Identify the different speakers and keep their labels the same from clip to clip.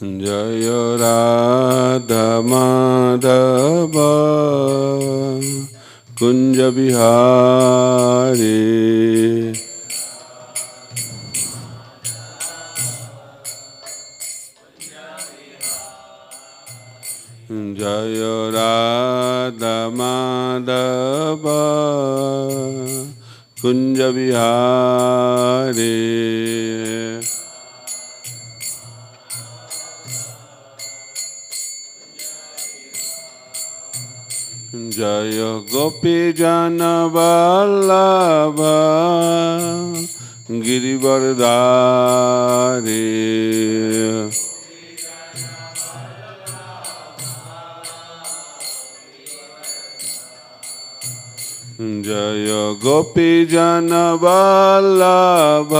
Speaker 1: जय राधा माधव कुंज बिहारी जय राधा माधव कुंज बिहारी जय गोपी जन वल्लभ गिरिवरधारी जय गोपी जन वल्लभ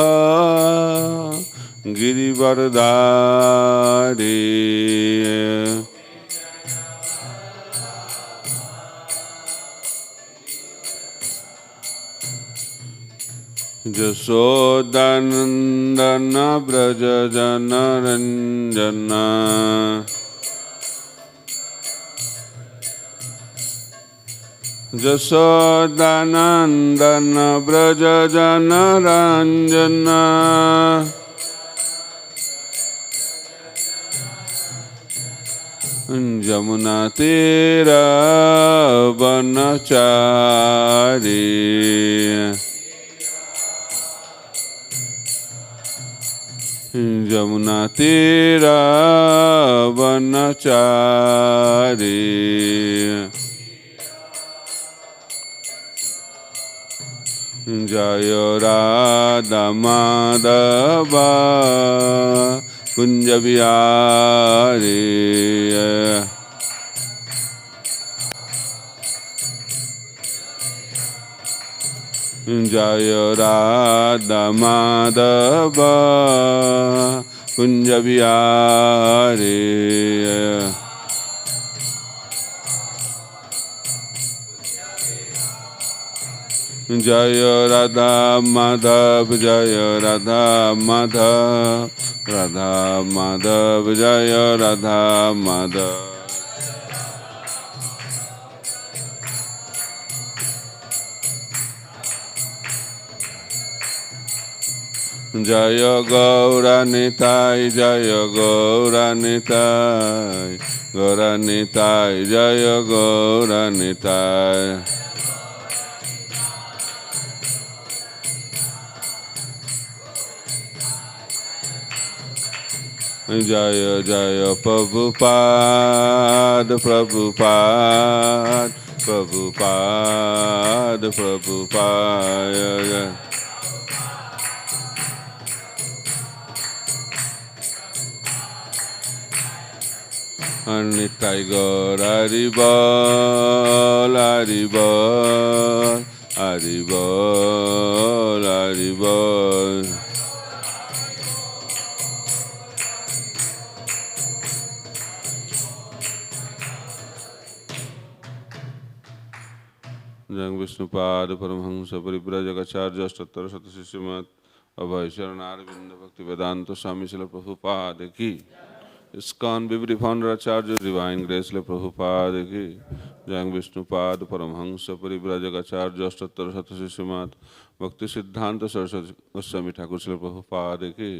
Speaker 1: गिरिवरधारी जशोदानंदन ब्रज जन रंजन जशोदानंदन ब्रज जन रंजन जमुना तीर वनचारी जमुना तीर वनचारी जय राधा माधव कुंज बिहारी जय राधा माधव कुंज बिहारी जय राधा माधव जय राधा माधव राधा माधव जय राधा माधव जय गौरानिताय जय गौरानिताय गौरानिताय जय गौरानिताय जय जय प्रभुपाद प्रभुपाद प्रभुपाद प्रभुपाद निताय गौर हरि बोल हरि बोल हरि बोल हरि बोल जय विष्णुपाद परमहंस परिव्राजक आचार्य अष्टोत्तर शतशिष्यमत अभय शरणारविंद भक्ति वेदांत स्वामी श्रील प्रभुपाद की ISKCON Vivri Founder Acharya Divine Grace Le Prabhupada ki जय विष्णुपाद परमहंस परिव्राजक आचार्य अष्टोत्तर शतशिष्यमत भक्ति सिद्धांत सरस्वती गोस्वामी ठाकुर श्रील प्रभुपाद की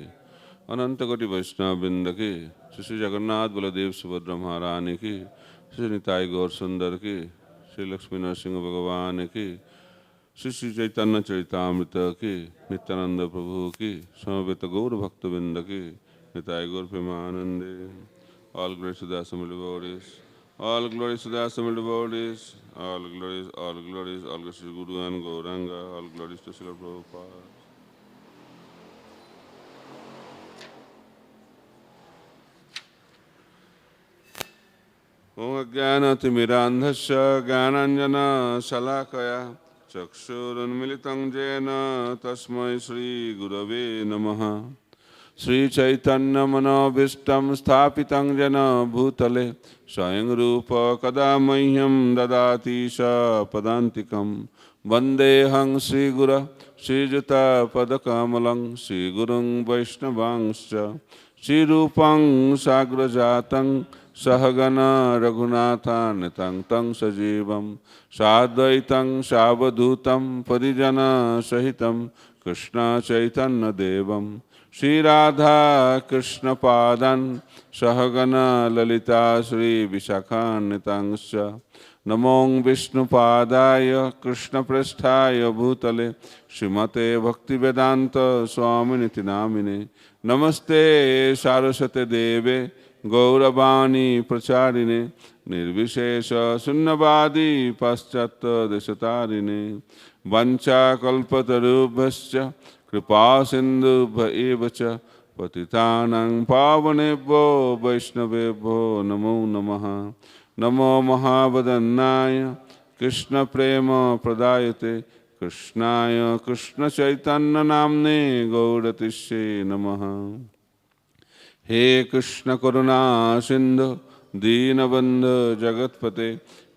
Speaker 1: अनंत कोटि वैष्णव वृंद की श्री जगन्नाथ बलदेव सुभद्रा महारानी की श्री निताई गौर सुंदर की श्री लक्ष्मी नरसिंह भगवान की श्री श्री चैतन्य चरितामृत की नित्यानंद प्रभु की समवेत गौर भक्तवृंद की निताय गौर प्रेमानंदे all glories to the assembled devotees all glories to the assembled devotees all glories all glories to Guru and Gauranga all glories to Srila Prabhupada Om Jnanatimirandhasya Jnananjana Salakaya Chakshurunmilitam Jena Tasmai Shri Gurave Namaha Shri Chaitanya Manobishtam Sthapitam Jena Bhutale Swayam Rupa Kadamahyam Dadati Sa Padantikam Vandehang Shri Gura Shri Juta Padakamalang Shri Gurung Vaishnavangscha श्रीरूपं साग्रजातं सहगना रघुनाथान्वितं तं सजीवं साद्वैतं सावधूतं परिजनसहितं कृष्ण चैतन्यदेवं श्रीराधा कृष्णपादान् सहगना ललिता श्रीविशाखान्वितांश्च नमो विष्णुपादाय कृष्णप्रेष्ठाय भूतले श्रीमते भक्तिवेदांत स्वामिनिति नामिने नमस्ते सारस्वते देवे गौरवाणी प्रचारिणे निर्विशेष शून्यवादी पाश्चात्य देशतारिणे वंचाकल्पतरुभ्यश्च कृपा सिन्धुभ्य एव च पतितानां पावनेभ्यो वैष्णवेभ्यो नमो नमः। नमो महावदन्नाय कृष्ण प्रेम प्रदायते कृष्णाय कृष्ण चैतन्य नाम्ने गौरतिष्ये नमः। हे कृष्ण करुणा सिंधु दीनबंधु जगत्पते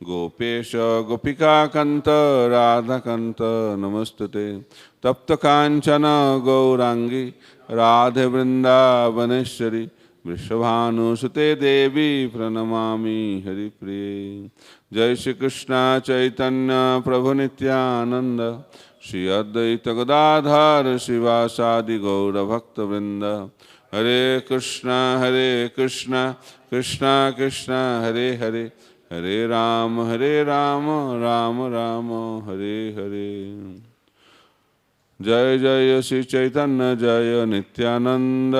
Speaker 1: गोपेश गोपिका कांत राधा कांत नमस्तुते तप्त कांचन गौरांगी राधे वृंदावनेश्वरी वृषभानुसुते देवी प्रणमामि हरिप्रिये। जय श्री कृष्ण चैतन्य प्रभु नित्यानंद श्री अद्वैत गदाधर शिवासादि गौर भक्तवृंद हरे कृष्णा कृष्ण कृष्ण हरे हरे हरे राम राम राम हरे हरे। जय जय श्री चैतन्य जय नित्यानंद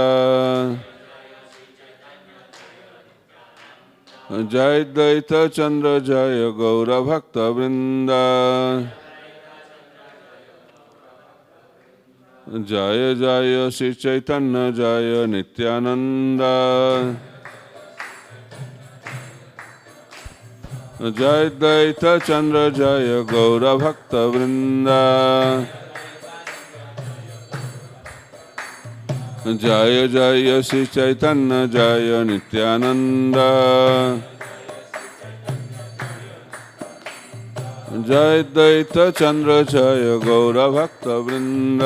Speaker 1: जय द्वैत चंद्र जय गौर भक्त वृंद जय जय श्री चैतन्य जय नित्यानंद जय द्वैत चंद्र जय गौर भक्त वृंद जय जय श्री चैतन्य जय नित्यानंद जय द्वैत चंद्र जय गौर भक्त वृंद।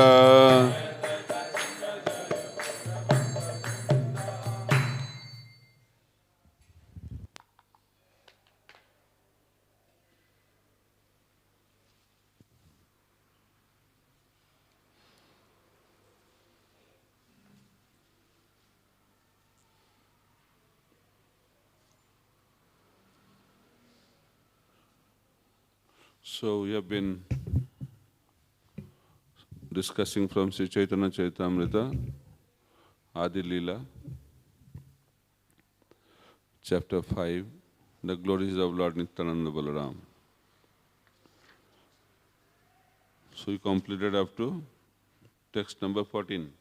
Speaker 1: So we have been discussing from Sri Chaitanya Charitamrita, Adi Leela, chapter 5, the glories of Lord Nityananda Balaram. So we completed up to text number 14.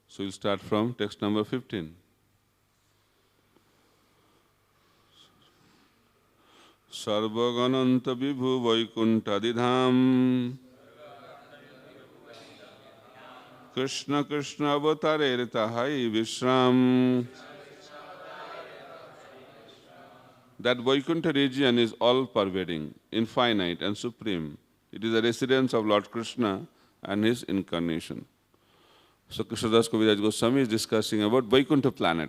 Speaker 1: So we'll start from text number 15. सर्वगणंत विभु वैकुंठादिधाम कृष्ण कृष्ण अवतारे ताहाई विश्राम. That Vaikuntha region is all-pervading, infinite and supreme. It is the residence of Lord Krishna and his incarnation. So Krishnadas Kaviraj Goswami is discussing about Vaikuntha planet,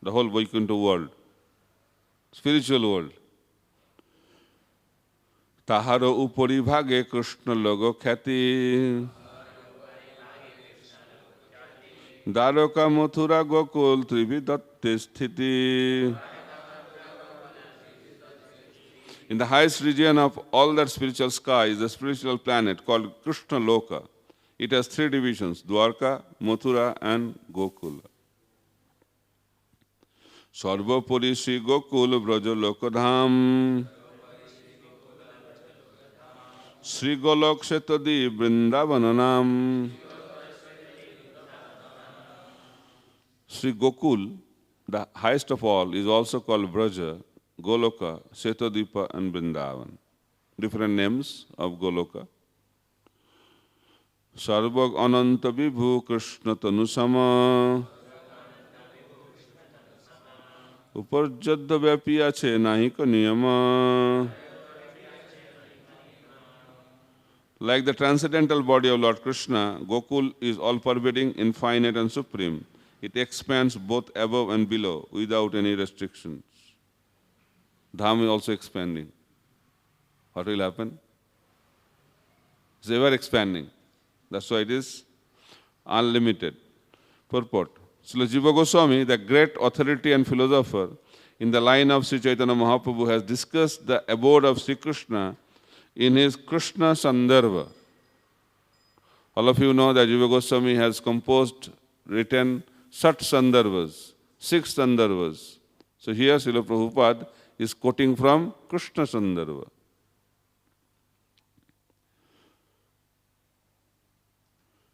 Speaker 1: the whole Vaikuntha world, spiritual world. Taharo upori bhage Krishna logo khati Dwaraka Mathura Gokul Trividatte sthiti. In the highest region of all that spiritual sky is a spiritual planet called Krishna Loka. It has 3 divisions, Dwarka, Mathura and Gokula. Sarvapuri Sri Gokul Braja Lokadham Sri Golok Shetadi Vrindavananam. Sri Gokul, the highest of all, is also called Braja, Goloka, Setadipa and Vrindavan. Different names of Goloka. Sarvag Ananta Vibhu Krishna Tanusama Uparjadda Vyapi Ache Nahika Niyama. Like the transcendental body of Lord Krishna, Gokul is all-pervading, infinite and supreme. It expands both above and below without any restrictions. Dham is also expanding. What will happen? It's ever expanding. That's why it is unlimited. Purport. Srila Jiva Goswami, the great authority and philosopher in the line of Sri Chaitanya Mahaprabhu, has discussed the abode of Sri Krishna in his Krishna Sandarbha. All of you know that Jiva Goswami has written Sat Sandarbhas, 6 Sandarbhas. So here Srila Prabhupada is quoting from Krishna Sandarbha.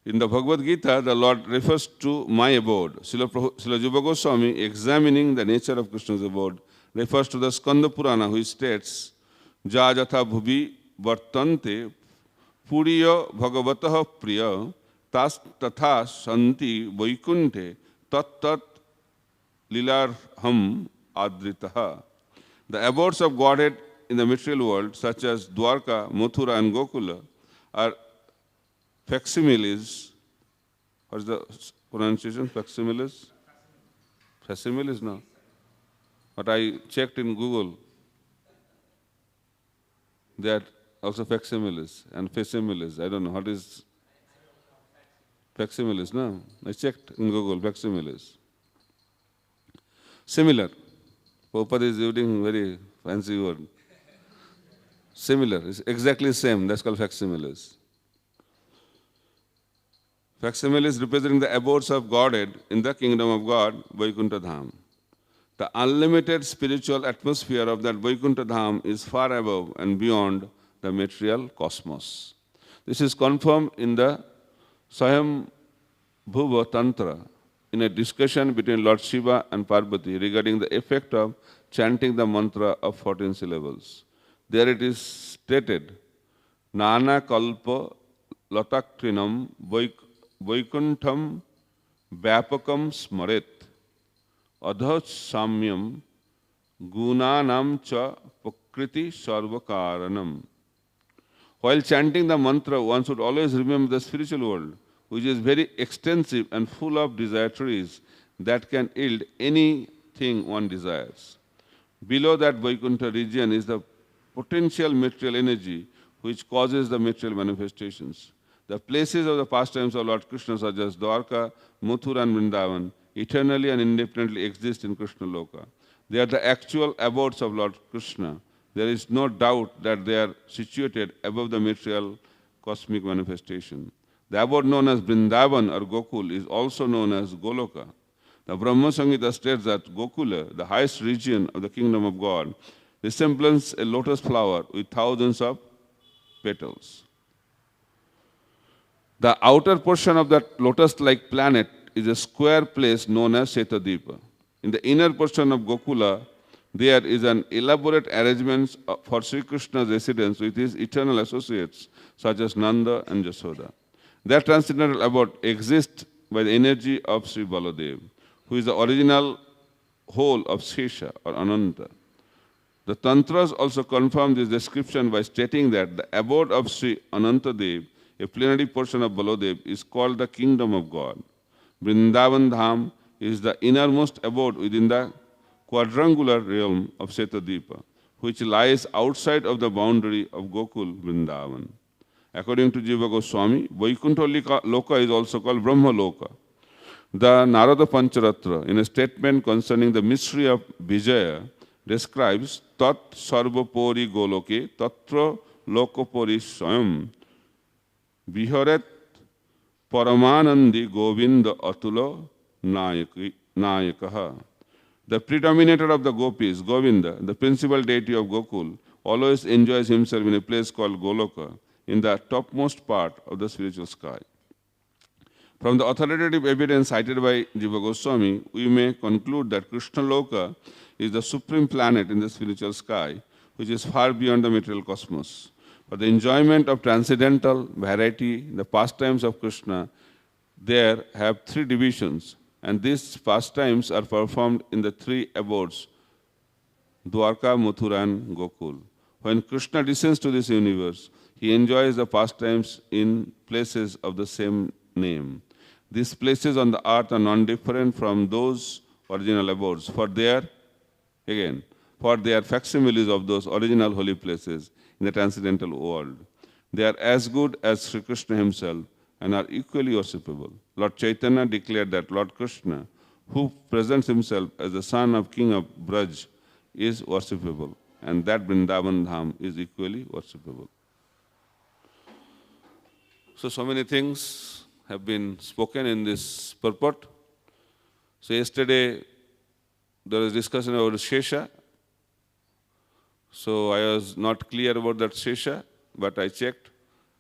Speaker 1: In the Bhagavad Gita, the Lord refers to my abode. Srila Jiva Goswami, examining the nature of Krishna's abode, refers to the Skanda Purana, which states, Ja jatha bhuvi vartante puriya bhagavatah priya tas tatha santi vaikunte tat tat lilarham adritaha. The abodes of Godhead in the material world, such as Dwarka, Mathura and Gokula, are facsimiles. What is the pronunciation? Facsimiles? Facsimiles, no. But I checked in Google. They are also facsimiles and facsimiles. I don't know what is facsimiles, no. I checked in Google, facsimiles. Similar. Prabhupada is using very fancy word. Similar. It's exactly same. That's called facsimiles. Facsimiles representing the abodes of Godhead in the kingdom of God, Vaikuntha Dham. The unlimited spiritual atmosphere of that Vaikuntha Dham is far above and beyond the material cosmos. This is confirmed in the Swayambhuva Tantra in a discussion between Lord Shiva and Parvati regarding the effect of chanting the mantra of 14 syllables. There it is stated, Nana kalpa latakrinam vaikuntham vyapakam smaret adha samyam gunanam cha prakriti sarvakaranam. While chanting the mantra, one should always remember the spiritual world, which is very extensive and full of desire trees that can yield anything one desires. Below that Vaikuntha region is the potential material energy which causes the material manifestations. The places of the pastimes of Lord Krishna, such as Dwarka, Mathura and Vrindavan, eternally and independently exist in Krishna Loka. They are the actual abodes of Lord Krishna. There is no doubt that they are situated above the material cosmic manifestation. The abode known as Vrindavan or Gokul is also known as Goloka. The Brahma Samhita states that Gokula, the highest region of the kingdom of God, resembles a lotus flower with thousands of petals. The outer portion of that lotus-like planet is a square place known as Shetadipa. In the inner portion of Gokula, there is an elaborate arrangement for Sri Krishna's residence with his eternal associates, such as Nanda and Jasoda. Their transcendental abode exists by the energy of Sri Baladev, who is the original whole of Shesha or Ananta. The Tantras also confirm this description by stating that the abode of Sri Anantadev, a plenary portion of Baladev, is called the kingdom of God. Vrindavan Dham is the innermost abode within the quadrangular realm of Shetadipa, which lies outside of the boundary of Gokul Vrindavan. According to Jiva Goswami, Vaikuntha Loka is also called Brahma Loka. The Narada Pancharatra, in a statement concerning the mystery of Vijaya, describes Tat Sarvapori Goloke Tatra Lokopori Swayam Viharet Paramanandi Govinda Atula Nayakaha. The predominator of the gopis, Govinda, the principal deity of Gokul, always enjoys himself in a place called Goloka, in the topmost part of the spiritual sky. From the authoritative evidence cited by Jiva Goswami, we may conclude that Krishna Loka is the supreme planet in the spiritual sky, which is far beyond the material cosmos. For the enjoyment of transcendental variety, the pastimes of Krishna there have 3 divisions, and these pastimes are performed in the 3 abodes, Dwarka, Mathura and Gokul. When Krishna descends to this universe, He enjoys the pastimes in places of the same name. These places on the earth are non-different from those original abodes, for they are facsimiles of those original holy places in the transcendental world. They are as good as Sri Krishna himself and are equally worshipable. Lord Chaitanya declared that Lord Krishna, who presents himself as the son of King of Braj, is worshipable, and that Vrindavan Dham is equally worshipable. So many things have been spoken in this purport. So yesterday there was discussion about Shesha. So I was not clear about that Shesha, but I checked.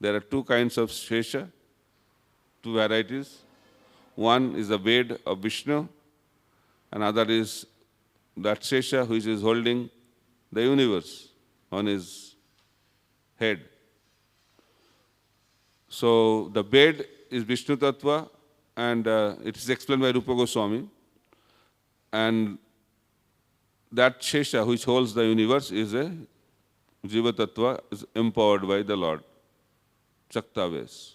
Speaker 1: There are two kinds of Shesha, two varieties. One is the bed of Vishnu, another is that Shesha which is holding the universe on his head. So the bed is Vishnu Tattva, and it is explained by Rupa Goswami. And that Shesha which holds the universe is a Jiva Tattva, is empowered by the Lord, Shaktaves.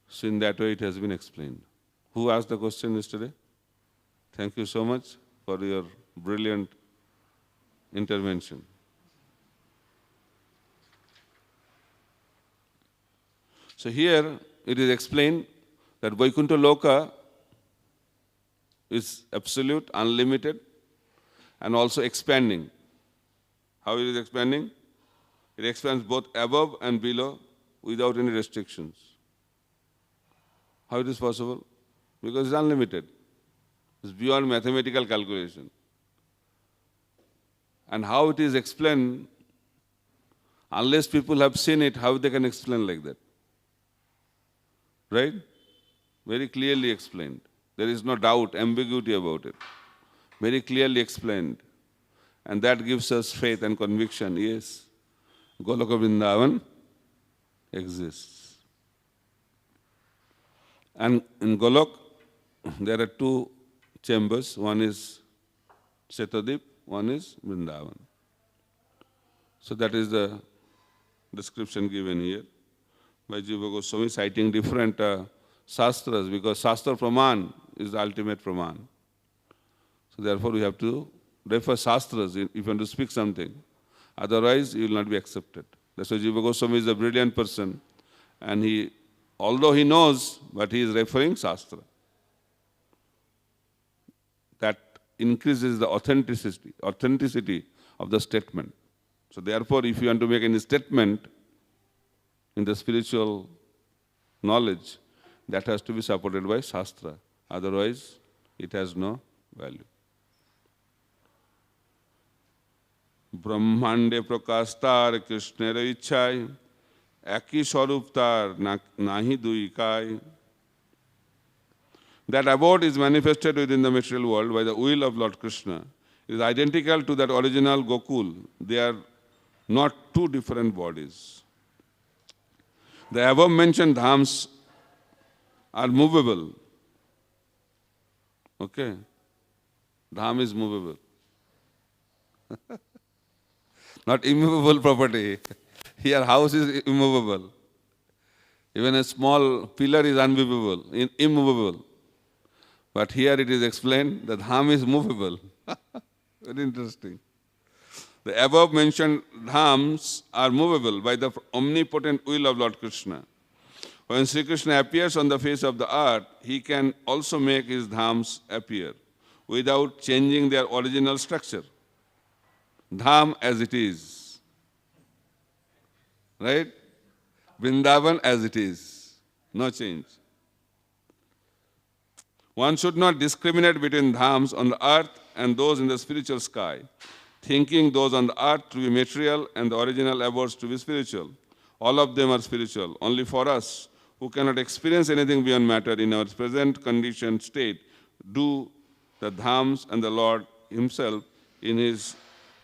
Speaker 1: So in that way it has been explained. Who asked the question yesterday? Thank you so much for your brilliant intervention. So here it is explained that Vaikuntha Loka is absolute, unlimited, and also expanding. How it is expanding? It expands both above and below without any restrictions. How it is possible? Because it's unlimited. It's beyond mathematical calculation. And how it is explained, unless people have seen it, how they can explain like that? Right? Very clearly explained. There is no doubt, ambiguity about it. Very clearly explained. And that gives us faith and conviction. Yes, Goloka Vrindavan exists. And in Golok, there are two chambers. One is Setadip, one is Vrindavan. So that is the description given here by Jiva Goswami, citing different Shastras, because Shastra Praman is the ultimate Praman. So therefore we have to refer Shastras if you want to speak something. Otherwise you will not be accepted. That's why Jiva Goswami is a brilliant person, and he, although he knows, but he is referring Shastra. That increases the authenticity of the statement. So therefore, if you want to make any statement in the spiritual knowledge, that has to be supported by Shastra. Otherwise, it has no value. Brahmande prakastar Krishnera ichhai, eki swaruptar nahi duikai. That abode is manifested within the material world by the will of Lord Krishna. It is identical to that original Gokul. They are not two different bodies. The above mentioned dhams are movable. Okay? Dham is movable. Not immovable property. Here house is immovable. Even a small pillar is immovable. But here it is explained that dham is movable. Very interesting. The above mentioned dhams are movable by the omnipotent will of Lord Krishna. When Sri Krishna appears on the face of the earth, he can also make his dhams appear without changing their original structure. Dham as it is. Right? Vrindavan as it is. No change. One should not discriminate between dhams on the earth and those in the spiritual sky, thinking those on the earth to be material and the original abodes to be spiritual. All of them are spiritual. Only for us, who cannot experience anything beyond matter in our present conditioned state, do the dhams and the Lord himself in his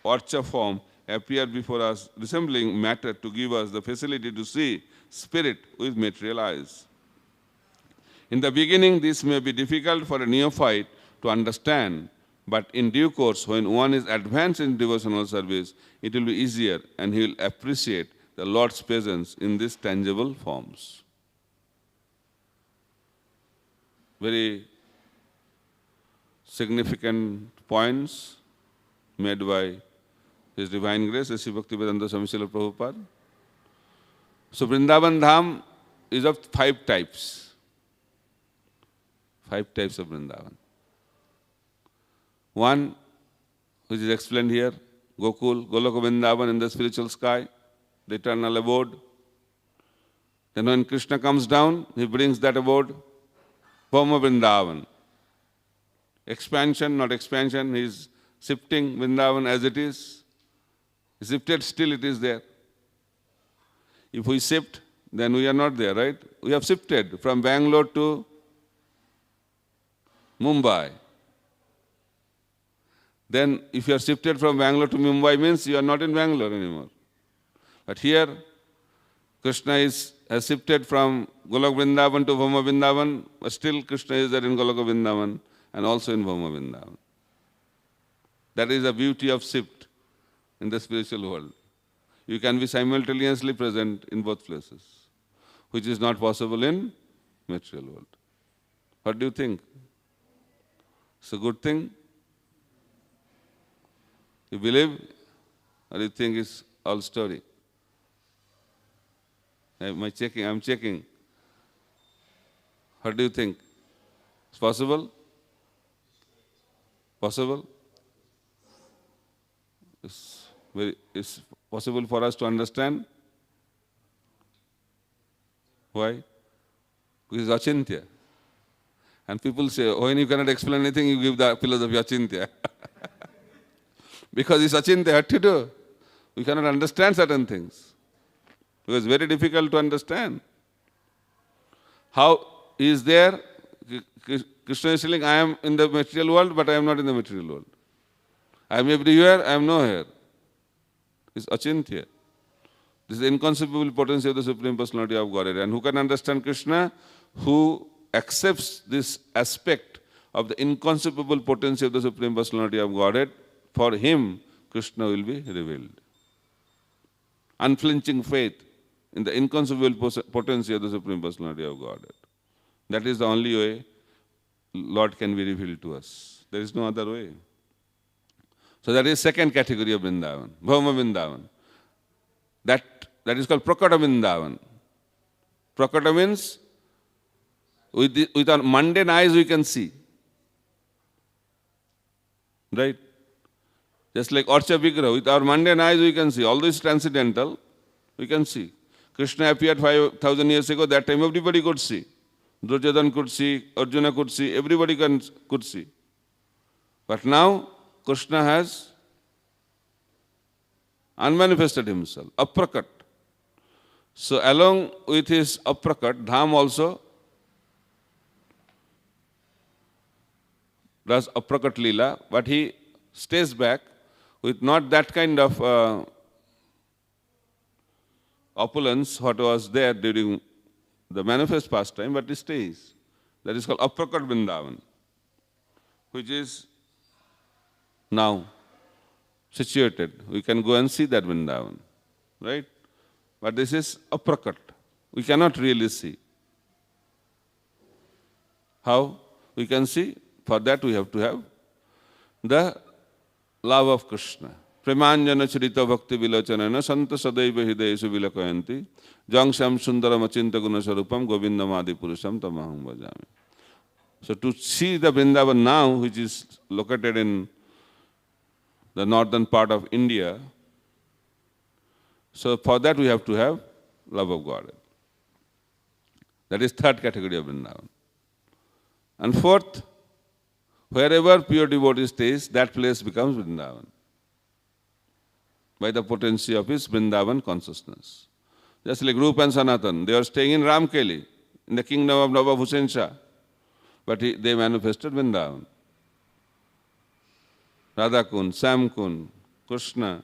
Speaker 1: Archa form appear before us, resembling matter to give us the facility to see spirit with material eyes. In the beginning, this may be difficult for a neophyte to understand, but in due course, when one is advanced in devotional service, it will be easier and he will appreciate the Lord's presence in these tangible forms. Very significant points made by His Divine Grace, Sri Bhaktivedanta Swami Srila Prabhupada. So Vrindavan Dham is of 5 types. 5 types of Vrindavan. One, which is explained here, Gokul, Goloka Vrindavan in the spiritual sky, the eternal abode. Then when Krishna comes down, he brings that abode, Bhoma Vrindavan. Expansion, not expansion, he is shifting Vrindavan as it is. Shifted, still it is there. If we shift, then we are not there, right? We have shifted from Bangalore to Mumbai. Then if you are shifted from Bangalore to Mumbai, means you are not in Bangalore anymore. But here, Krishna has shifted from Golok Vrindavan to Bhoma Vrindavan, but still Krishna is there in Golok Vrindavan and also in Bhoma Vrindavan. That is the beauty of shift in the spiritual world. You can be simultaneously present in both places, which is not possible in material world. What do you think? It's a good thing? You believe, or you think it's all story? I'm checking. What do you think? It's possible? Possible? It's possible for us to understand? Why? Because it's achintya. And people say, when you cannot explain anything, you give the philosophy achintya. Because it's achintya, what to do? We cannot understand certain things. Because it's very difficult to understand. How is there? Krishna is telling, I am in the material world, but I am not in the material world. I am everywhere, I am nowhere. It's achintya. This is the inconceivable potency of the Supreme Personality of Godhead. And who can understand Krishna? Who accepts this aspect of the inconceivable potency of the Supreme Personality of Godhead, for him, Krishna will be revealed. Unflinching faith in the inconceivable potency of the Supreme Personality of Godhead. That is the only way Lord can be revealed to us. There is no other way. So that is second category of Vrindavan, Bhoma Vrindavan. That is called Prakata Vrindavan. Prakata means with our mundane eyes we can see. Right? Just like Archa Vigraha, with our mundane eyes we can see. Although it's transcendental, we can see. Krishna appeared 5,000 years ago, that time everybody could see. Duryodhana could see, Arjuna could see, everybody could see. But now, Krishna has unmanifested himself, aprakat. So along with his aprakat, Dham also does aprakat lila, but he stays back with not that kind of opulence what was there during the manifest pastime, but it stays. That is called aprakat Vrindavan, which is now situated. We can go and see that Vrindavan, right? But this is aprakat. We cannot really see. How we can see? For that we have to have the love of Krishna. Premanjana charita bhakti vilachanana santa sadaiva hidayesu vilakayanti jangsham sundaram achinta guna sarupam govindam adi purusham tamaham bhajami. So to see the Vrindavan now, which is located in the northern part of India, so for that we have to have love of God. That is third category of Vrindavan. And fourth, wherever pure devotee stays, that place becomes Vrindavan by the potency of his Vrindavan consciousness. Just like Rupa and Sanatan, they are staying in Ramkeli, in the kingdom of Nawab Hussain Shah, but they manifested Vrindavan. Radha Kund, Sam Kund, Krishna,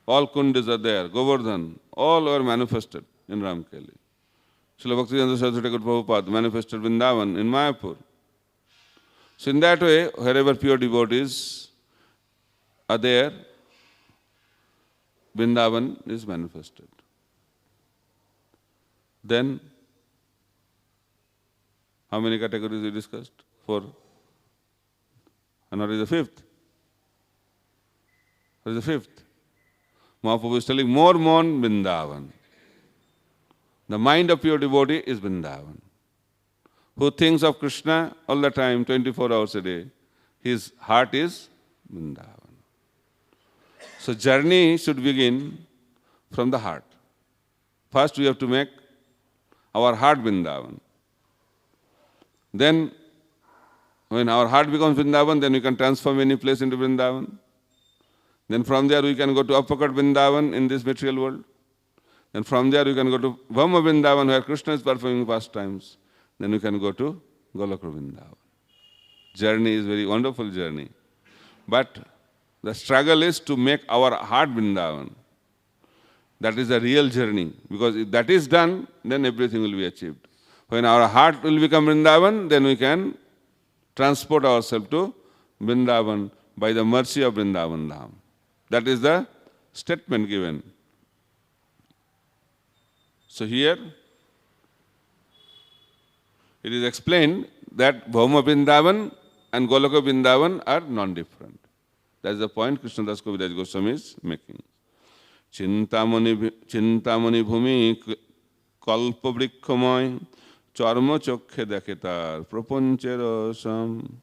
Speaker 1: all Kundis are there, Govardhan, all were manifested in Ramkeli. Srila Bhaktivedanta Saraswati Thakur Prabhupada manifested Vrindavan in Mayapur. So in that way, wherever pure devotees are there, Vrindavan is manifested. Then, how many categories we discussed? 4. And what is the 5th? What is the 5th? Mahaprabhu is telling more Vrindavan. The mind of pure devotee is Vrindavan. Who thinks of Krishna all the time, 24 hours a day, his heart is Vrindavan. So journey should begin from the heart. First we have to make our heart Vrindavan. Then when our heart becomes Vrindavan, then we can transform any place into Vrindavan. Then from there we can go to Apakat Vrindavan in this material world. Then from there we can go to Vama Vrindavan where Krishna is performing pastimes. Then we can go to Golok Vrindavan. Journey is very wonderful journey. But the struggle is to make our heart Vrindavan. That is the real journey. Because if that is done, then everything will be achieved. When our heart will become Vrindavan, then we can transport ourselves to Vrindavan by the mercy of Vrindavan Dham. That is the statement given. So here, it is explained that Bhauma Vrindavan and Goloka Vrindavan are non-different. That is the point Krishnadas Kaviraj Goswami is making. Chintamani bhumi kalpa vrikshamoy charma chokhe dekhetar prapanchera sam.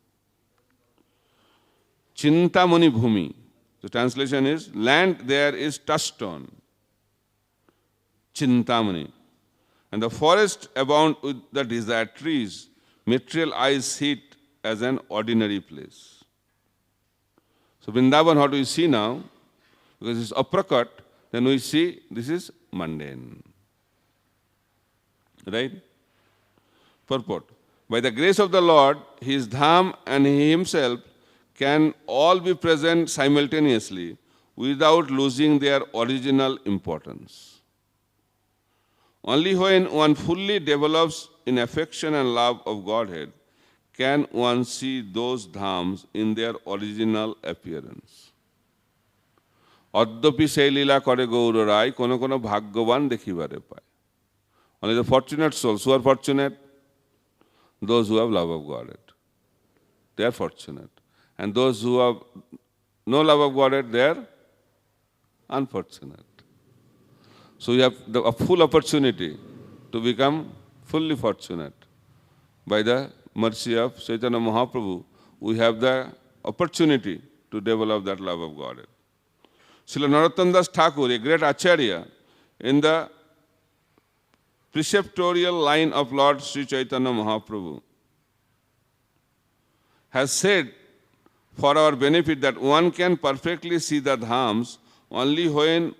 Speaker 1: Chintamani bhumi. The translation is, land there is touchstone. Chintamani. And the forest abound with the desired trees. Material eyes see it as an ordinary place. So Vrindavan, how do we see now? Because it's aprakat, then we see this is mundane. Right? Purport. By the grace of the Lord, His Dham and He Himself can all be present simultaneously without losing their original importance. Only when one fully develops in affection and love of Godhead can one see those dhams in their original appearance. Adyapi sei lila kore Gaura Rai, kono kono bhagyavan dekhibare pai. Only the fortunate souls, who are fortunate? Those who have love of Godhead. They are fortunate. And those who have no love of Godhead, they are unfortunate. So you have a full opportunity to become fully fortunate. By the mercy of Chaitanya Mahaprabhu, we have the opportunity to develop that love of Godhead. Srila Narottam Das Thakur, a great Acharya, in the preceptorial line of Lord Sri Chaitanya Mahaprabhu, has said for our benefit that one can perfectly see the dhams only when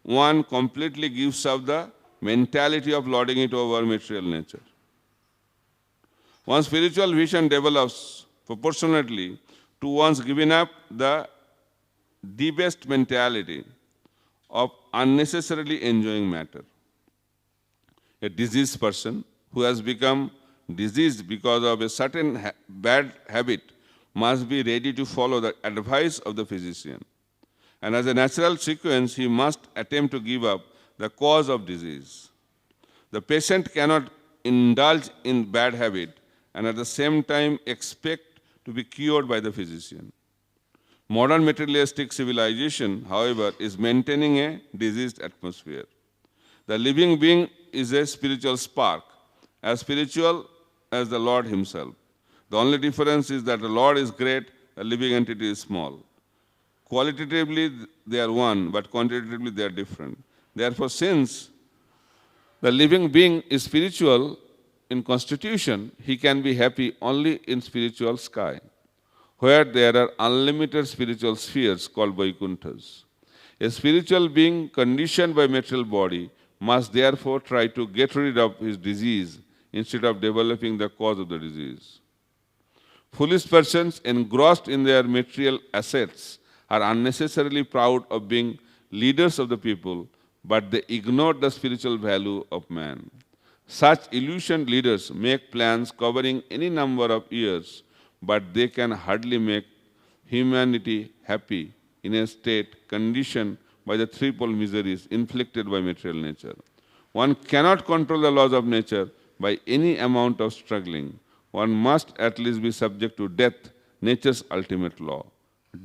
Speaker 1: one completely gives up the mentality of lording it over material nature. One's spiritual vision develops proportionately to one's giving up the debased mentality of unnecessarily enjoying matter. A diseased person who has become diseased because of a certain bad habit must be ready to follow the advice of the physician. And as a natural sequence, he must attempt to give up the cause of disease. The patient cannot indulge in bad habit and at the same time expect to be cured by the physician. Modern materialistic civilization, however, is maintaining a diseased atmosphere. The living being is a spiritual spark, as spiritual as the Lord Himself. The only difference is that the Lord is great, the living entity is small. Qualitatively, they are one, but quantitatively, they are different. Therefore, since the living being is spiritual in constitution, he can be happy only in spiritual sky, where there are unlimited spiritual spheres called Vaikunthas. A spiritual being conditioned by material body must therefore try to get rid of his disease instead of developing the cause of the disease. Foolish persons engrossed in their material assets are unnecessarily proud of being leaders of the people, but they ignore the spiritual value of man. Such illusioned leaders make plans covering any number of years, but they can hardly make humanity happy in a state conditioned by the threefold miseries inflicted by material nature. One cannot control the laws of nature by any amount of struggling. One must at least be subject to death, nature's ultimate law.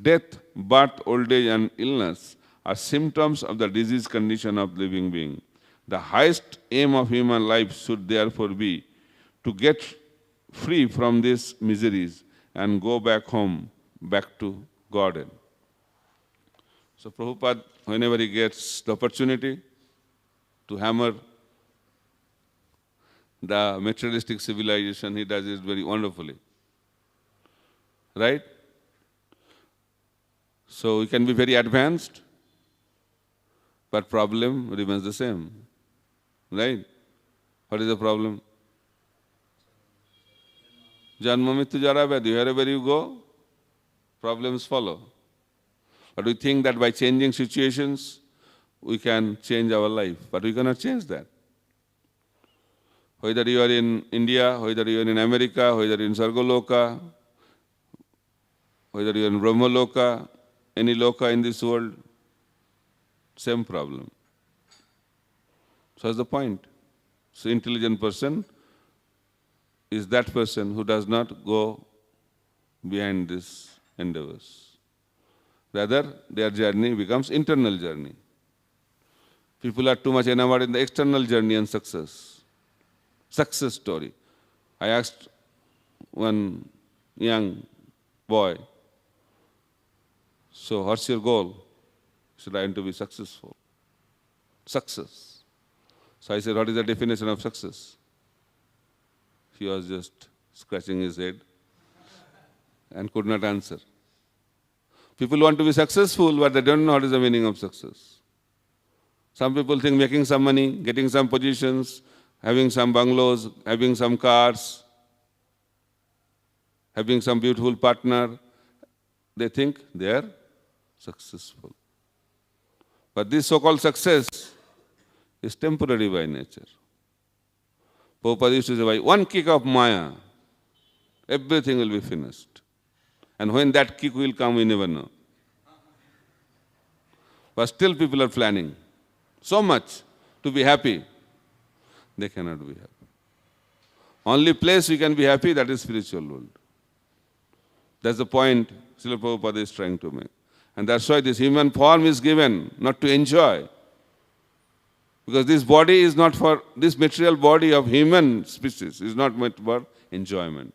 Speaker 1: Death, birth, old age, and illness are symptoms of the disease condition of living being. The highest aim of human life should therefore be to get free from these miseries and go back home, back to Godhead. So Prabhupada, whenever he gets the opportunity to hammer the materialistic civilization, he does it very wonderfully. Right? So we can be very advanced, but problem remains the same. Right? What is the problem? Janma Mrityu Jara Vyadhi. Wherever you go, problems follow. But we think that by changing situations, we can change our life. But we cannot change that. Whether you are in India, whether you are in America, whether you are in Sargoloka, whether you are in Brahmaloka, any loka in this world, same problem. So that's the point. So intelligent person is that person who does not go behind these endeavors. Rather, their journey becomes internal journey. People are too much enamored in the external journey and success. Success story. I asked one young boy, so what's your goal? He said, I want to be successful. Success. So I said, what is the definition of success? He was just scratching his head and could not answer. People want to be successful, but they don't know what is the meaning of success. Some people think making some money, getting some positions, having some bungalows, having some cars, having some beautiful partner, they think they are successful. But this so-called success is temporary by nature. Prabhupada used to say, by one kick of Maya, everything will be finished. And when that kick will come, we never know. But still people are planning so much to be happy. They cannot be happy. Only place we can be happy, that is spiritual world. That's the point Srila Prabhupada is trying to make. And that's why this human form is given, not to enjoy. Because this body is not for, this material body of human species is not meant for enjoyment.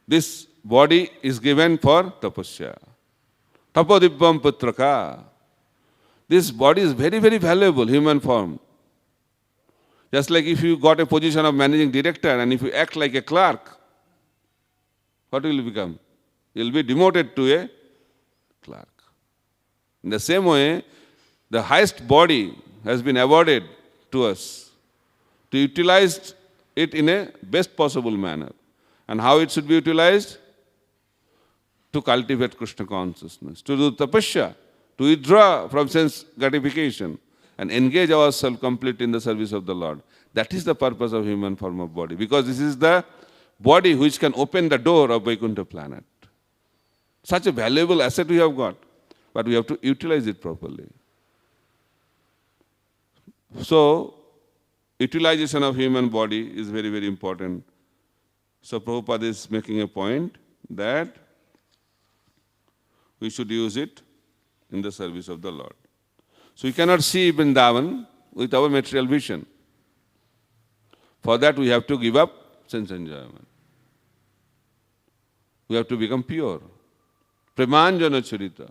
Speaker 1: This body is given for tapasya. Tapodibbam putraka. This body is very, very valuable, human form. Just like if you got a position of managing director and if you act like a clerk, what will you become? You will be demoted to a clerk. In the same way, the highest body has been awarded to us to utilize it in a best possible manner. And how it should be utilized? To cultivate Krishna consciousness, to do tapasya, to withdraw from sense gratification and engage ourselves completely in the service of the Lord. That is the purpose of human form of body, because this is the body which can open the door of Vaikuntha planet. Such a valuable asset we have got, but we have to utilize it properly. So, utilization of human body is very, very important. So Prabhupada is making a point that we should use it in the service of the Lord. So we cannot see Vrindavan with our material vision. For that we have to give up sense enjoyment. We have to become pure. Premanjana charita,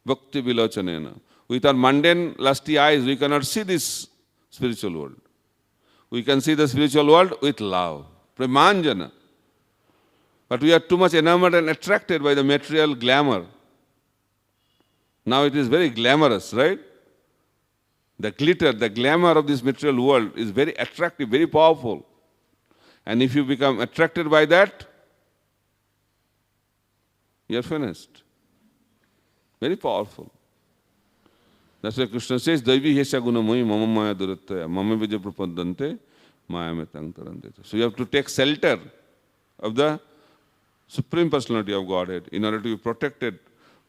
Speaker 1: bhakti vilochanena. With our mundane, lusty eyes, we cannot see this spiritual world. We can see the spiritual world with love. Premanjana. But we are too much enamored and attracted by the material glamour. Now it is very glamorous, right? The glitter, the glamour of this material world is very attractive, very powerful. And if you become attracted by that, you are finished. Very powerful. That's why Krishna says, Daivi hesha gunamoi mama maya durattaya mama vijay prapadante maya metang tarante. So you have to take shelter of the Supreme Personality of Godhead in order to be protected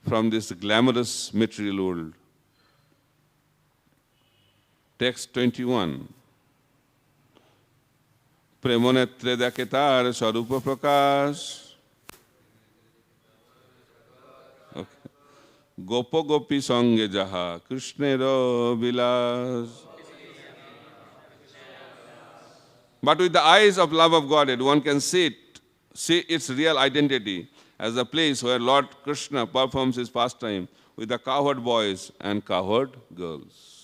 Speaker 1: from this glamorous material world. Text 21. Premonetre daketar sarupa prakash. Gopa gopi sange jaha Krishnero vilas. But with the eyes of love of Godhead, one can see its real identity as the place where Lord Krishna performs his pastime with the cowherd boys and cowherd girls.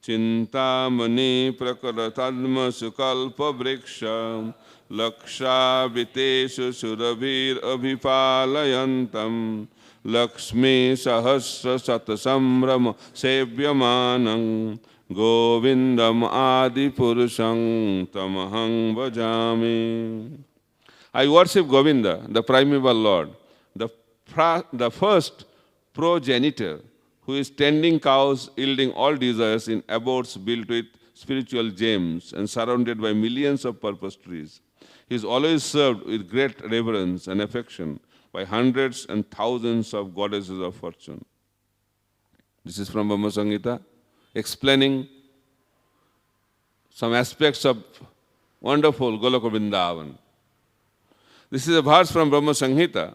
Speaker 1: Chintamani prakaratadma sukalpa vriksha laksha viteshu surabhir abhipalayantam lakshmi sahasra satasamrama sevyamanam Govindam Adi Purusham Tamahang Bhajami. I worship Govinda, the primeval Lord, the first progenitor, who is tending cows, yielding all desires in abodes built with spiritual gems and surrounded by millions of purpose trees. He is always served with great reverence and affection by hundreds and thousands of goddesses of fortune. This is from Brahma Samhita, explaining some aspects of wonderful Goloka Vrindavan. This is a verse from Brahma Samhita.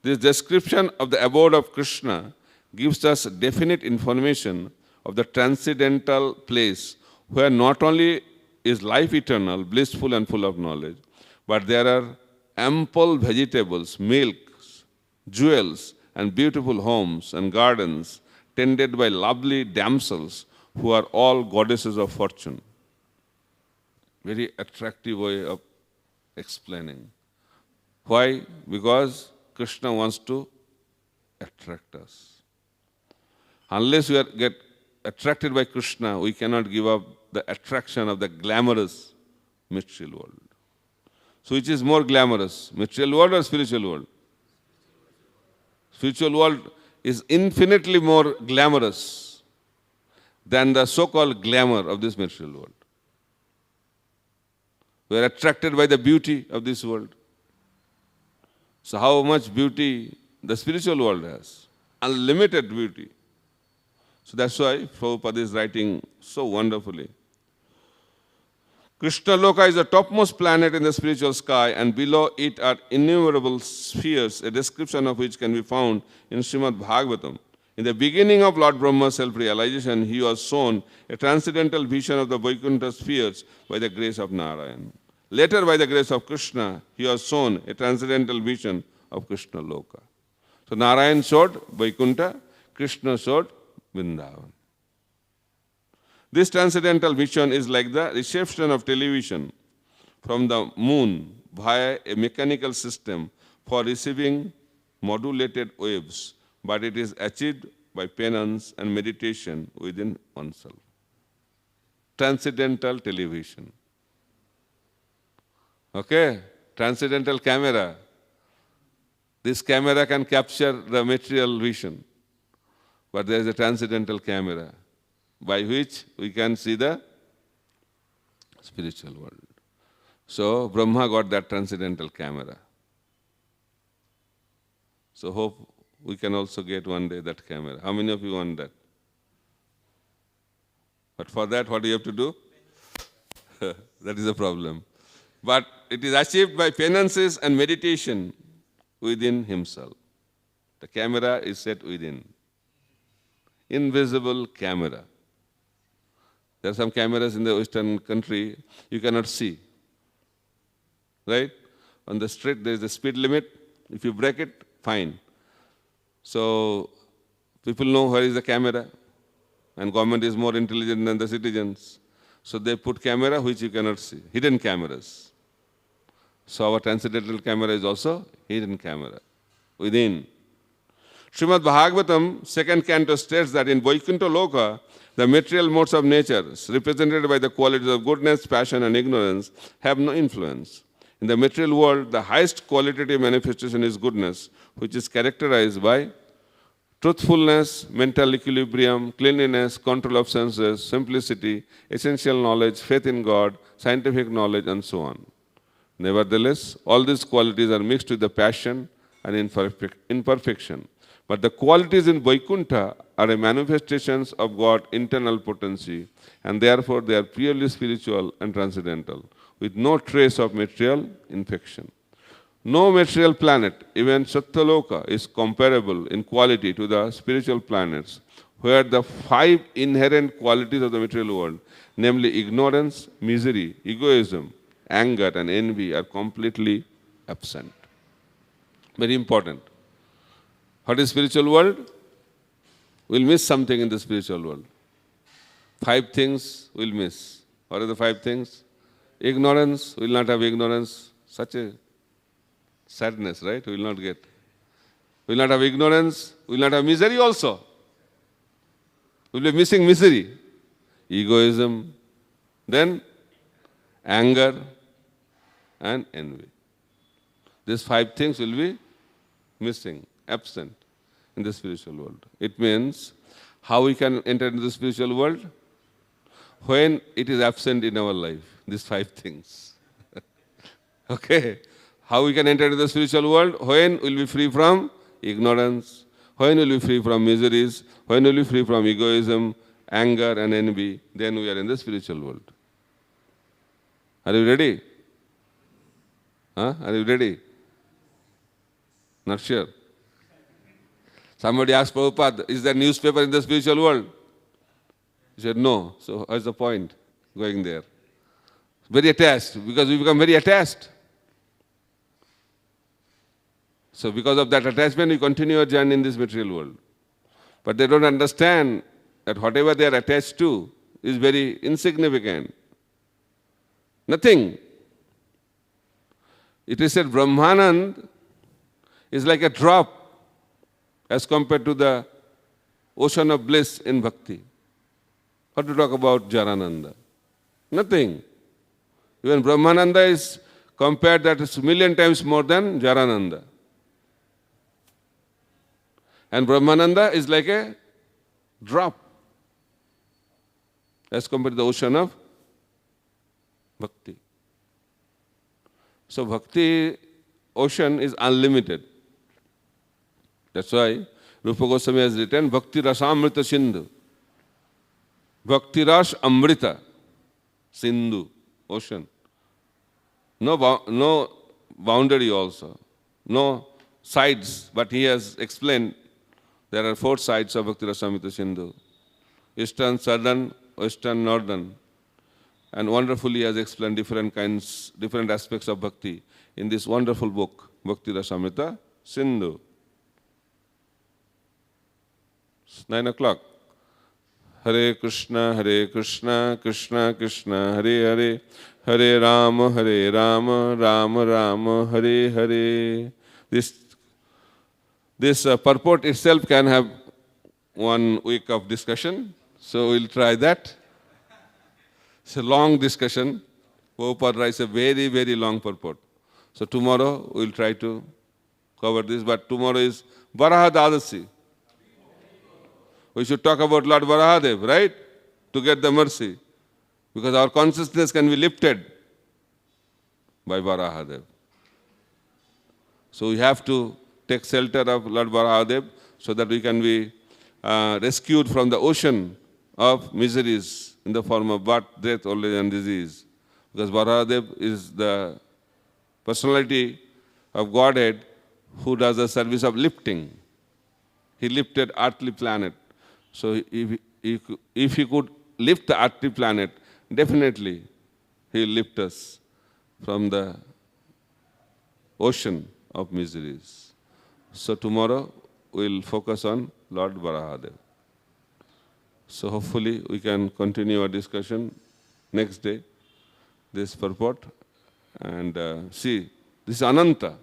Speaker 1: This description of the abode of Krishna gives us definite information of the transcendental place where not only is life eternal, blissful and full of knowledge, but there are ample vegetables, milks, jewels and beautiful homes and gardens tended by lovely damsels who are all goddesses of fortune. Very attractive way of explaining. Why? Because Krishna wants to attract us. Unless we get attracted by Krishna, we cannot give up the attraction of the glamorous material world. So which is more glamorous, material world or spiritual world? Spiritual world is infinitely more glamorous than the so-called glamour of this material world. We are attracted by the beauty of this world. So how much beauty the spiritual world has? Unlimited beauty. So that's why Prabhupada is writing so wonderfully. Krishna Loka is the topmost planet in the spiritual sky, and below it are innumerable spheres, a description of which can be found in Srimad Bhagavatam. In the beginning of Lord Brahma's self-realization, he was shown a transcendental vision of the Vaikuntha spheres by the grace of Narayan. Later, by the grace of Krishna, he was shown a transcendental vision of Krishna Loka. So Narayan showed Vaikuntha, Krishna showed Vrindavan. This transcendental vision is like the reception of television from the moon via a mechanical system for receiving modulated waves, but it is achieved by penance and meditation within oneself. Transcendental television. Okay? Transcendental camera. This camera can capture the material vision, but there is a transcendental camera by which we can see the spiritual world. So Brahma got that transcendental camera. So hope we can also get one day that camera. How many of you want that? But for that, what do you have to do? That is a problem. But it is achieved by penances and meditation within himself. The camera is set within. Invisible camera. There are some cameras in the Western country you cannot see. Right? On the street there is a speed limit. If you break it, fine. So people know where is the camera, and government is more intelligent than the citizens. So they put camera which you cannot see, hidden cameras. So our transcendental camera is also hidden camera within. Srimad Bhagavatam, 2nd canto states that in Vaikuntha Loka, the material modes of nature, represented by the qualities of goodness, passion and ignorance, have no influence. In the material world, the highest qualitative manifestation is goodness, which is characterized by truthfulness, mental equilibrium, cleanliness, control of senses, simplicity, essential knowledge, faith in God, scientific knowledge, and so on. Nevertheless, all these qualities are mixed with the passion and imperfection. But the qualities in Vaikuntha are a manifestations of God's internal potency, and therefore they are purely spiritual and transcendental, with no trace of material infection. No material planet, even Satyaloka, is comparable in quality to the spiritual planets, where the 5 inherent qualities of the material world, namely ignorance, misery, egoism, anger, and envy, are completely absent. Very important. What is spiritual world? We'll miss something in the spiritual world. 5 things we'll miss. What are the 5 things? Ignorance, we'll not have ignorance. Such a sadness, right? We will not get. We will not have ignorance. We will not have misery also. We will be missing misery. Egoism. Then anger and envy. These 5 things will be missing, absent in the spiritual world. It means how we can enter into the spiritual world? When it is absent in our life, these 5 things. Okay. How we can enter into the spiritual world? When we'll be free from ignorance, when we'll be free from miseries, when we'll be free from egoism, anger and envy, then we are in the spiritual world. Are you ready? Huh? Are you ready? Not sure. Somebody asked Prabhupada, is there newspaper in the spiritual world? He said, no. So what's the point going there? Very attached, because we become very attached. So because of that attachment, we continue our journey in this material world. But they don't understand that whatever they are attached to is very insignificant. Nothing. It is said Brahmanand is like a drop as compared to the ocean of bliss in Bhakti. What to talk about Jarananda? Nothing. Even Brahmananda is compared that it's 1,000,000 times more than Jarananda. And Brahmananda is like a drop as compared to the ocean of Bhakti. So Bhakti ocean is unlimited. That's why Rupa Goswami has written Bhakti Rasamrita Sindhu. Bhakti Ras Amrita Sindhu, ocean. No boundary also, no sides, but he has explained there are 4 sides of Bhakti Rasamrita Sindhu. Eastern, southern, western, northern. And wonderfully he has explained different aspects of bhakti in this wonderful book, Bhakti Rasamrita Sindhu. It's 9 o'clock. Hare Krishna, Krishna Krishna, Hare Hare, Hare Rama, Rama Rama, Hare Hare. This purport itself can have 1 week of discussion, so we'll try that. It's a long discussion. Prabhupada writes a very, very long purport. So tomorrow we'll try to cover this, but tomorrow is Varaha Dadasi. We should talk about Lord Varahadev, right? To get the mercy. Because our consciousness can be lifted by Varahadev. So we have to take shelter of Lord Varahadev so that we can be rescued from the ocean of miseries in the form of birth, death, old age and disease. Because Varahadev is the personality of Godhead who does the service of lifting. He lifted earthly planet. So if he could lift the earthly planet, definitely he will lift us from the ocean of miseries. So tomorrow we'll focus on Lord Varahadev. So hopefully we can continue our discussion next day, this purport. And see, this is Ananta.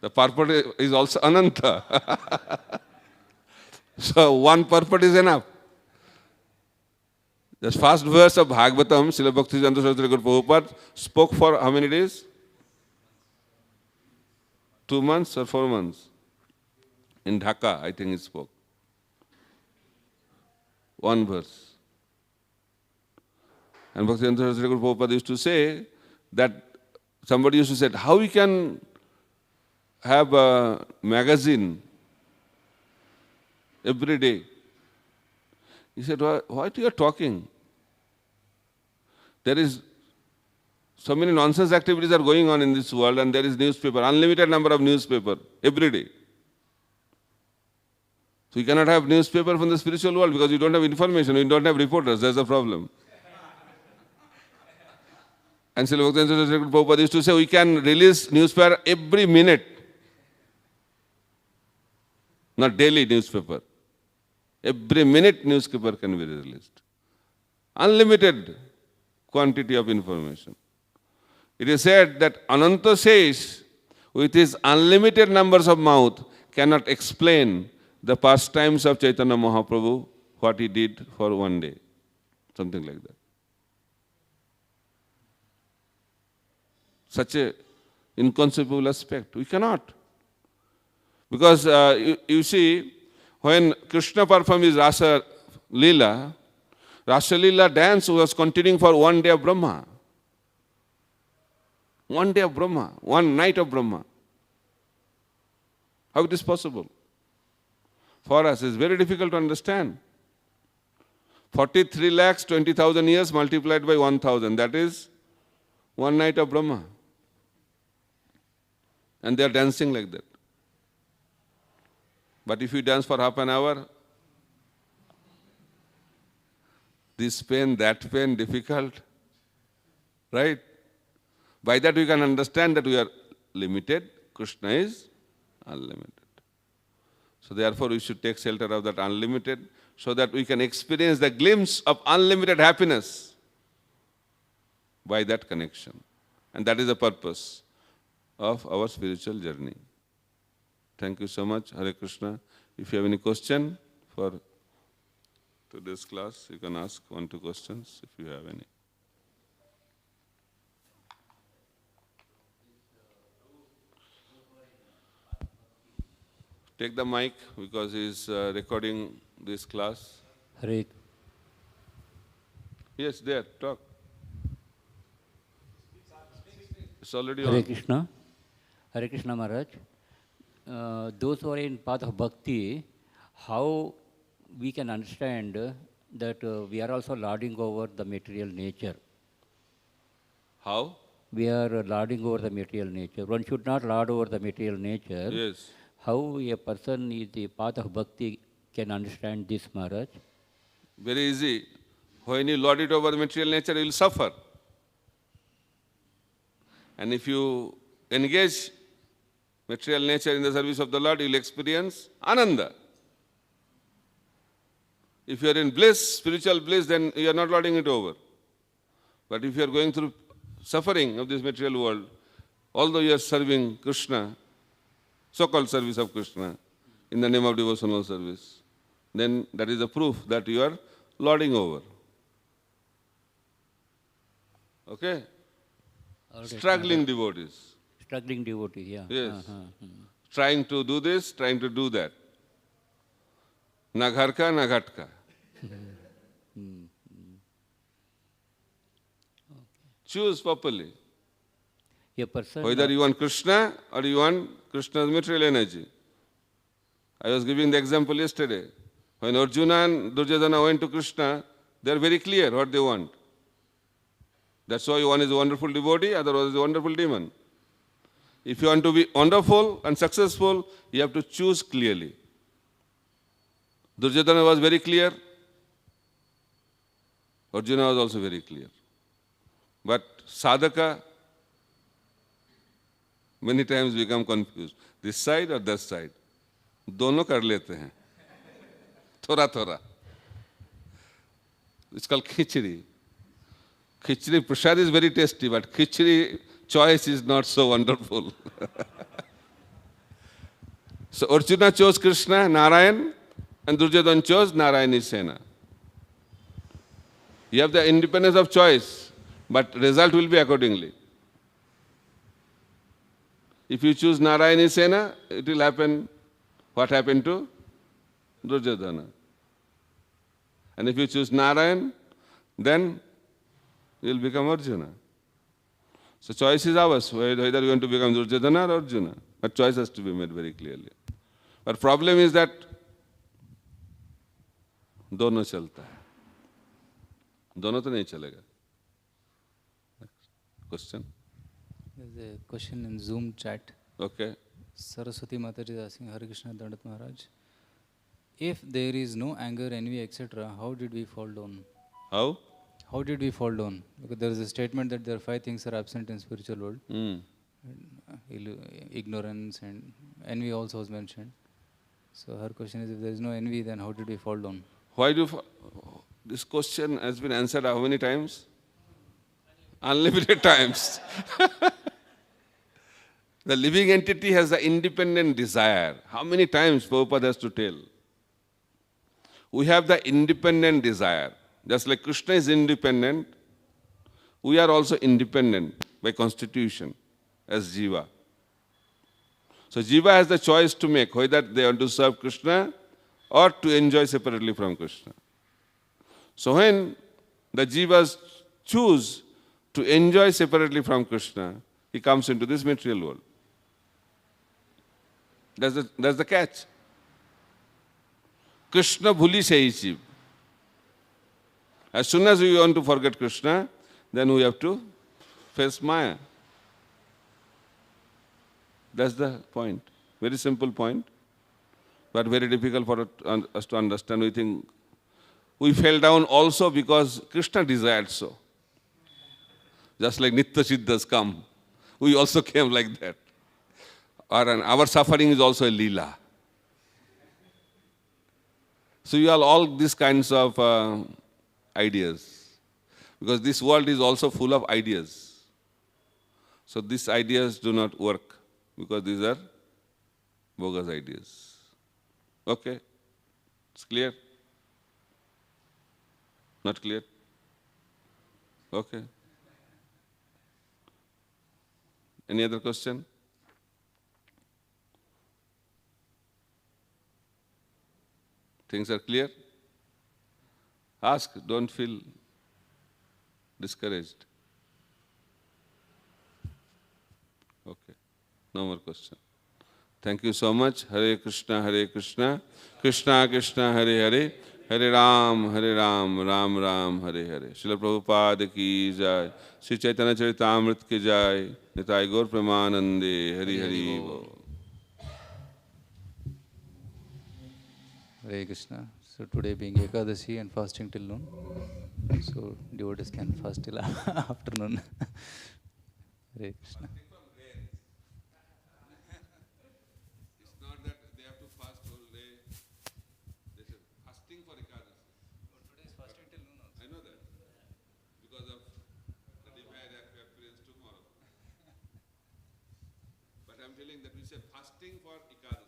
Speaker 1: The purport is also Ananta. So 1 purport is enough. The first verse of Bhagavatam, Srila Bhaktisiddhanta Saraswati Thakur Prabhupada spoke for how many days? 2 months or 4 months? In Dhaka, I think he spoke. 1 verse. And Bhaktisiddhanta Saraswati Thakur Prabhupada used to say that somebody used to say, how we can have a magazine every day. He said, what you are talking? There is so many nonsense activities are going on in this world, and there is newspaper, unlimited number of newspaper every day. So you cannot have newspaper from the spiritual world because you don't have information, you don't have reporters, that's the problem. And Srila Bhakti Prabhupada used to say, we can release newspaper every minute. Not daily newspaper. Every minute newspaper can be released. Unlimited quantity of information. It is said that Ananta says, with his unlimited numbers of mouth, cannot explain the pastimes of Chaitanya Mahaprabhu, what he did for one day. Something like that. Such a inconceivable aspect. We cannot. Because you see, when Krishna performed his Rasa Leela dance was continuing for one day of Brahma. One day of Brahma, one night of Brahma. How it is possible? For us, it's very difficult to understand. 43 lakhs, 20,000 years multiplied by 1,000. That is one night of Brahma. And they are dancing like that. But if you dance for half an hour, this pain, that pain, difficult, right? By that we can understand that we are limited, Krishna is unlimited. So therefore we should take shelter of that unlimited so that we can experience the glimpse of unlimited happiness by that connection. And that is the purpose of our spiritual journey. Thank you so much. Hare Krishna. If you have any question for today's class, you can ask 1-2 questions if you have any. Take the mic because he is recording this class.
Speaker 2: Hare.
Speaker 1: Yes, there, talk. It's already
Speaker 2: Hare
Speaker 1: on.
Speaker 2: Krishna. Hare Krishna Maharaj. Those who are in path of bhakti, how we can understand that we are also lording over the material nature?
Speaker 1: How?
Speaker 2: We are lording over the material nature. One should not lord over the material nature.
Speaker 1: Yes.
Speaker 2: How a person in the path of bhakti can understand this, Maharaj?
Speaker 1: Very easy. When you lord it over material nature, you will suffer. And if you engage material nature in the service of the Lord, you will experience ananda. If you are in bliss, spiritual bliss, then you are not lording it over. But if you are going through suffering of this material world, although you are serving Krishna, so-called service of Krishna, in the name of devotional service, then that is a proof that you are lording over. Okay?
Speaker 2: All right,
Speaker 1: Struggling devotees.
Speaker 2: Struggling devotee, yeah.
Speaker 1: Yes. Trying to do this, trying to do that. Na ghar ka, na ghat ka. Choose properly.
Speaker 2: A person,
Speaker 1: Whether you want Krishna or you want Krishna's material energy. I was giving the example yesterday. When Arjuna and Duryodhana went to Krishna, they are very clear what they want. That's why one is a wonderful devotee, other one is a wonderful demon. If you want to be wonderful and successful, you have to choose clearly. Duryodhana was very clear. Arjuna was also very clear. But sadhaka many times become confused. This side or that side? दोनों कर लेते हैं. थोड़ा थोड़ा. It's called khichdi. Khichdi prasad is very tasty, but khichdi choice is not so wonderful. So Arjuna chose Krishna, Narayan, and Duryodhana chose Narayani Sena. You have the independence of choice, but result will be accordingly. If you choose Narayani Sena, it will happen what happened to Duryodhana. And if you choose Narayan, then you will become Arjuna. So choice is ours, whether you want to become Duryodhana or Arjuna. But choice has to be made very clearly. But problem is that दोनों चलता है, दोनों तो नहीं चलेगा. Question?
Speaker 3: There's a question in Zoom chat.
Speaker 1: Okay.
Speaker 3: Saraswati Mataji is asking Hare Krishna Dandat Maharaj. If there is no anger, envy, etc., how did we fall down?
Speaker 1: How?
Speaker 3: How did we fall down? Because there is a statement that there are 5 things are absent in spiritual world. Ignorance and envy also was mentioned. So her question is, if there is no envy, then how did we fall down?
Speaker 1: Why do this question has been answered how many times? Unlimited times. The living entity has the independent desire. How many times Prabhupada has to tell? We have the independent desire. Just like Krishna is independent, we are also independent by constitution as Jiva. So Jiva has the choice to make whether they want to serve Krishna or to enjoy separately from Krishna. So when the Jivas choose to enjoy separately from Krishna, he comes into this material world. That's the catch. Krishna bhuli sahi chiv. As soon as we want to forget Krishna, then we have to face Maya. That's the point. Very simple point, but very difficult for us to understand. We think we fell down also because Krishna desired so. Just like Nitya Siddhas come, we also came like that. Our suffering is also a lila. So you have all these kinds of ideas, because this world is also full of ideas. So these ideas do not work because these are bogus ideas. Okay? It's clear? Not clear? Okay. Any other question? Things are clear? Ask, don't feel discouraged. Okay, no more question. Thank you so much. Hare Krishna, Krishna Krishna, Hare Hare, Hare Ram, Ram Ram, Hare Hare. Srila Prabhupada ki jai, Sri Chaitanya Charitamrita ki jai, Nitai Gaur Premanande, Hari Hari Bol.
Speaker 3: Hare Krishna. So today being Ekadashi and fasting till noon, so devotees can fast till afternoon. Hare Krishna.
Speaker 1: It's not that they have to fast whole day. They say fasting for Ekadasi.
Speaker 3: Today is fasting till noon also.
Speaker 1: I know that. Because of the divine appearance tomorrow. But I'm feeling that we say fasting for Ekadasi.